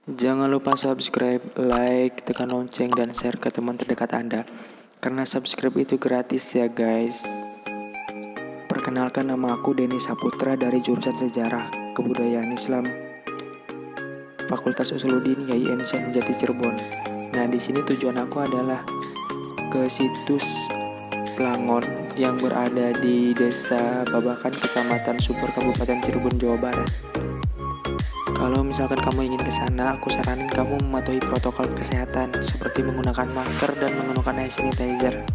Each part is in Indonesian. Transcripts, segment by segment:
Jangan lupa subscribe, like, tekan lonceng, dan share ke teman terdekat Anda. Karena subscribe itu gratis ya guys. Perkenalkan, nama aku Denny Saputra dari jurusan Sejarah Kebudayaan Islam Fakultas Usuluddin YIN Senjati Cirebon. Nah, di sini tujuan aku adalah ke situs Plangon yang berada di Desa Babakan, Kecamatan Super, Kabupaten Cirebon, Jawa Barat. Kalau misalkan kamu ingin ke sana, aku saranin kamu mematuhi protokol kesehatan seperti menggunakan masker dan menggunakan hand sanitizer.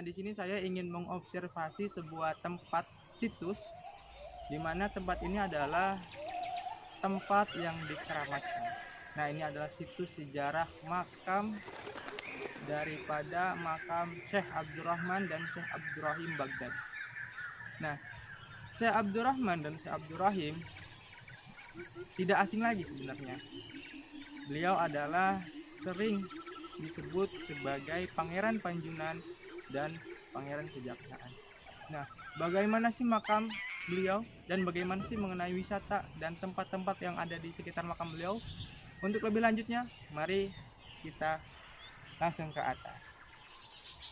Nah, di sini saya ingin mengobservasi sebuah tempat situs di mana tempat ini adalah tempat yang dikeramatkan. Nah, ini adalah situs sejarah makam daripada makam Syekh Abdurrahman dan Syekh Abdurrahim Baghdad. Nah, Syekh Abdurrahman dan Syekh Abdurrahim tidak asing lagi sebenarnya. Beliau adalah sering disebut sebagai Pangeran Panjunan dan Pangeran Kejaksaan. Nah, bagaimana sih makam beliau dan bagaimana sih mengenai wisata dan tempat-tempat yang ada di sekitar makam beliau? Untuk lebih lanjutnya, mari kita langsung ke atas.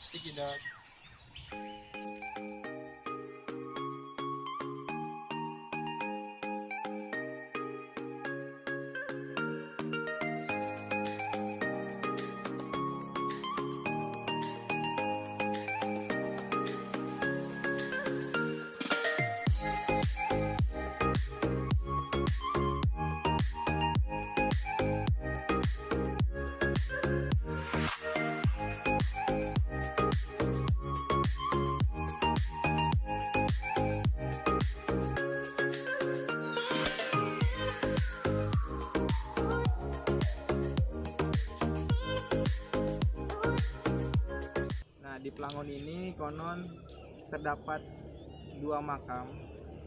Cekidot. di Plangon ini konon terdapat dua makam,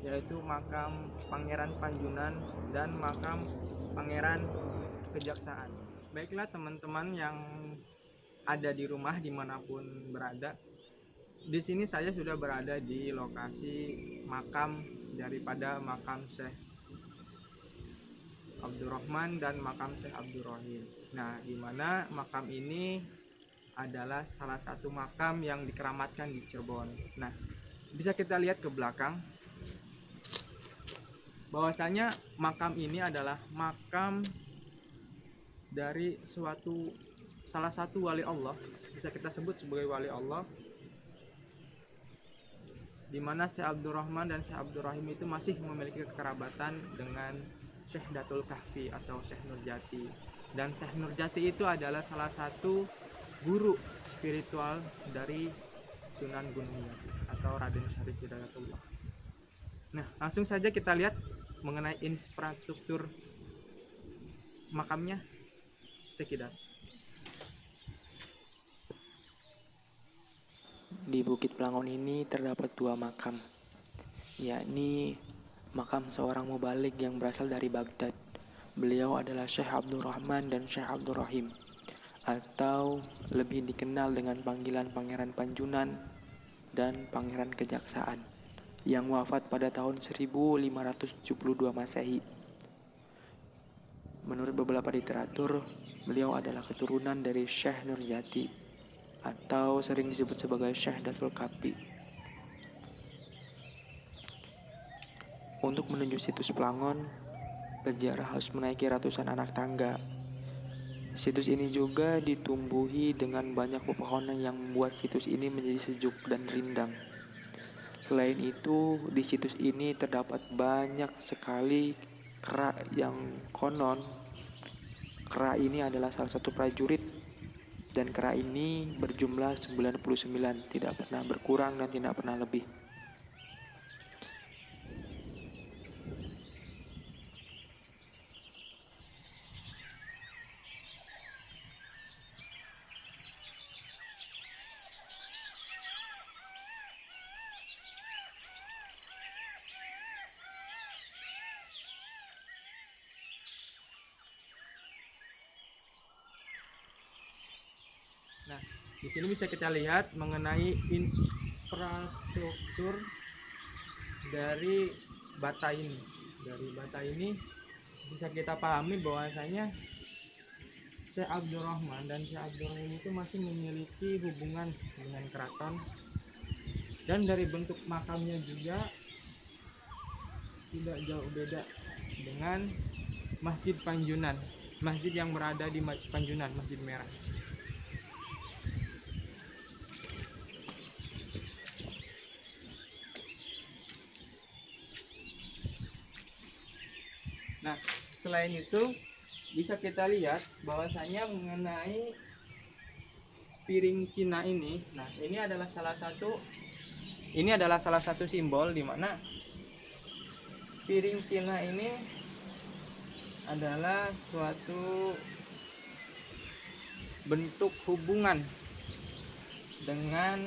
yaitu makam Pangeran Panjunan dan makam Pangeran Kejaksaan. Baiklah teman-teman yang ada di rumah dimanapun berada, di sini saya sudah berada di lokasi makam daripada makam Syekh Abdurrahman dan makam Syekh Abdurrahim. Nah, di mana makam ini adalah salah satu makam yang dikeramatkan di Cirebon. Nah, bisa kita lihat ke belakang bahwasanya makam ini adalah makam dari salah satu wali Allah, bisa kita sebut sebagai wali Allah, di mana Syekh Abdurrahman dan Syekh Abdurrahim itu masih memiliki kekerabatan dengan Syekh Datul Kahfi atau Syekh Nurjati. Dan Syekh Nurjati itu adalah salah satu guru spiritual dari Sunan Gunung Jati atau Raden Syarif Hidayatullah. Nah, langsung saja kita lihat mengenai infrastruktur makamnya. Cekidot. Di Bukit Plangon ini terdapat dua makam, yakni makam seorang mubalik yang berasal dari Baghdad. Beliau adalah Syekh Abdurrahman dan Syekh Abdurrahim, atau lebih dikenal dengan panggilan Pangeran Panjunan dan Pangeran Kejaksaan, yang wafat pada tahun 1572 Masehi. Menurut beberapa literatur, beliau adalah keturunan dari Syekh Nurjati atau sering disebut sebagai Syekh Datul Kahfi. Untuk menuju situs Plangon, peziarah harus menaiki ratusan anak tangga. Situs ini juga ditumbuhi dengan banyak pepohonan yang membuat situs ini menjadi sejuk dan rindang. Selain itu, di situs ini terdapat banyak sekali kera yang konon kera ini adalah salah satu prajurit, dan kera ini berjumlah 99, tidak pernah berkurang dan tidak pernah lebih. Nah, di sini bisa kita lihat mengenai infrastruktur dari bata ini. Dari bata ini bisa kita pahami bahwasanya Syekh Abdurrahman dan Syekh Abdurrahim itu masih memiliki hubungan dengan keraton, dan dari bentuk makamnya juga tidak jauh beda dengan Masjid Panjunan, masjid yang berada di Panjunan, Masjid Merah. Nah, selain itu bisa kita lihat bahwasanya mengenai piring Cina ini, nah ini adalah salah satu simbol di mana piring Cina ini adalah suatu bentuk hubungan dengan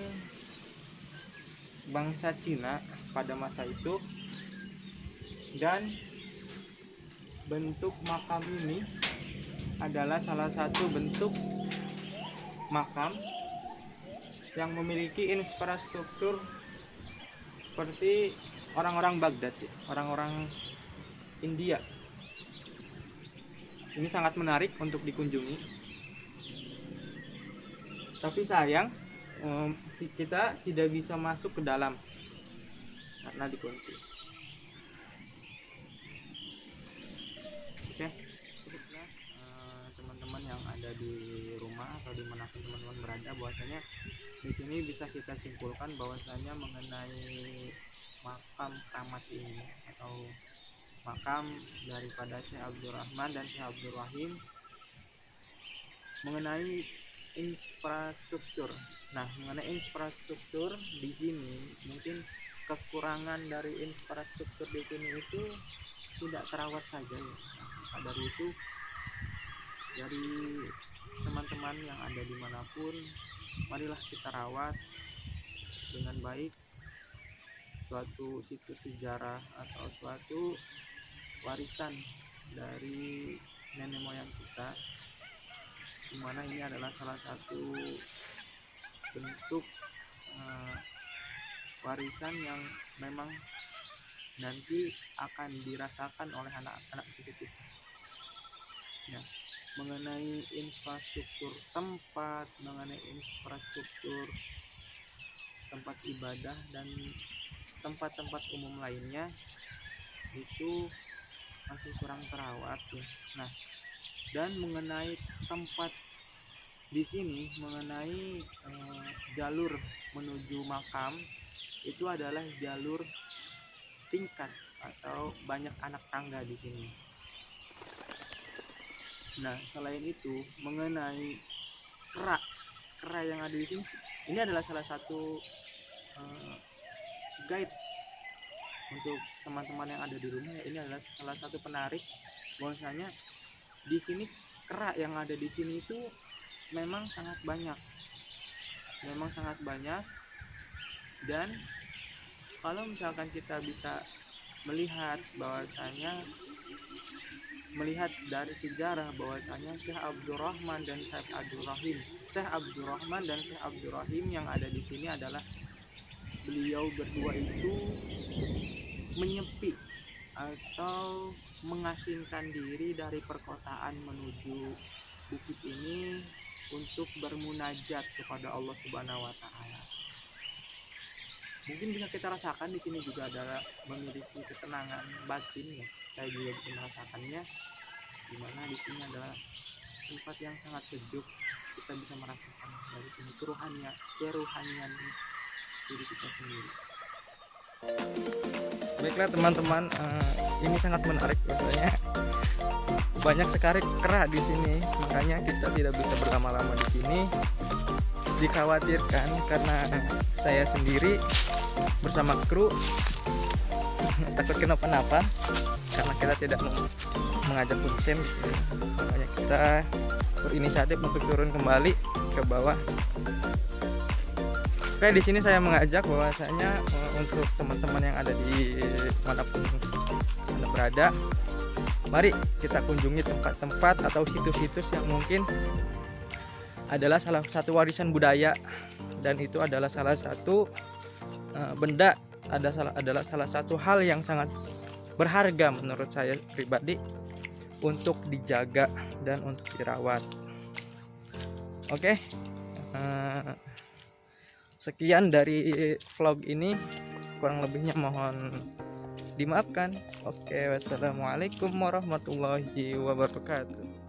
bangsa Cina pada masa itu, dan bentuk makam ini adalah salah satu bentuk makam yang memiliki infrastruktur seperti orang-orang Baghdad, orang-orang India. Ini sangat menarik untuk dikunjungi. Tapi sayang, kita tidak bisa masuk ke dalam karena dikunci. Oke, cukuplah teman-teman yang ada di rumah atau dimanapun teman-teman berada, bahwasanya di sini bisa kita simpulkan bahwasanya mengenai makam keramat ini atau makam daripada Syekh Abdurrahman dan Syekh Abdurrahim, mengenai infrastruktur. Nah, mengenai infrastruktur di sini mungkin kekurangan dari infrastruktur di sini itu tidak terawat saja ya. Maka dari itu, dari teman-teman yang ada dimanapun, marilah kita rawat dengan baik suatu situs sejarah atau suatu warisan dari nenek moyang kita, dimana ini adalah salah satu bentuk warisan yang memang nanti akan dirasakan oleh anak-anak cucu kita. Ya, mengenai infrastruktur tempat, mengenai infrastruktur tempat ibadah dan tempat-tempat umum lainnya itu masih kurang terawat ya. Nah, dan mengenai tempat di sini, mengenai jalur menuju makam itu adalah jalur tingkat atau banyak anak tangga di sini. Nah, selain itu mengenai kera yang ada di sini, ini adalah salah satu guide untuk teman-teman yang ada di rumah. Ini adalah salah satu penarik bahwasanya di sini kera yang ada di sini itu memang sangat banyak, dan kalau misalkan kita bisa melihat dari sejarah bahwasanya Syekh Abdurrahman dan Syekh Abdurrahim yang ada di sini adalah beliau berdua itu menyepi atau mengasingkan diri dari perkotaan menuju bukit ini untuk bermunajat kepada Allah Subhanahu wa taala. Mungkin bisa kita rasakan di sini juga adalah memiliki ketenangan batin ya. Saya juga bisa merasakannya, di mana di sini adalah tempat yang sangat sejuk. Kita bisa merasakan dari sini keruhanian diri kita sendiri. Baiklah teman-teman, ini sangat menarik rasanya. Banyak sekali kera di sini, makanya kita tidak bisa berlama-lama di sini. Dikhawatirkan karena saya sendiri bersama kru takut kenapa-napa karena kita tidak mengajak kuncen di sini. Makanya kita berinisiatif untuk turun kembali ke bawah. Oke, di sini saya mengajak bahwasanya untuk teman-teman yang ada di manapun Anda berada, mari kita kunjungi tempat-tempat atau situs-situs yang mungkin adalah salah satu warisan budaya, dan itu adalah salah satu benda, adalah salah satu hal yang sangat berharga menurut saya pribadi untuk dijaga dan untuk dirawat. Oke, sekian dari vlog ini, kurang lebihnya mohon dimaafkan. Oke, wassalamualaikum warahmatullahi wabarakatuh.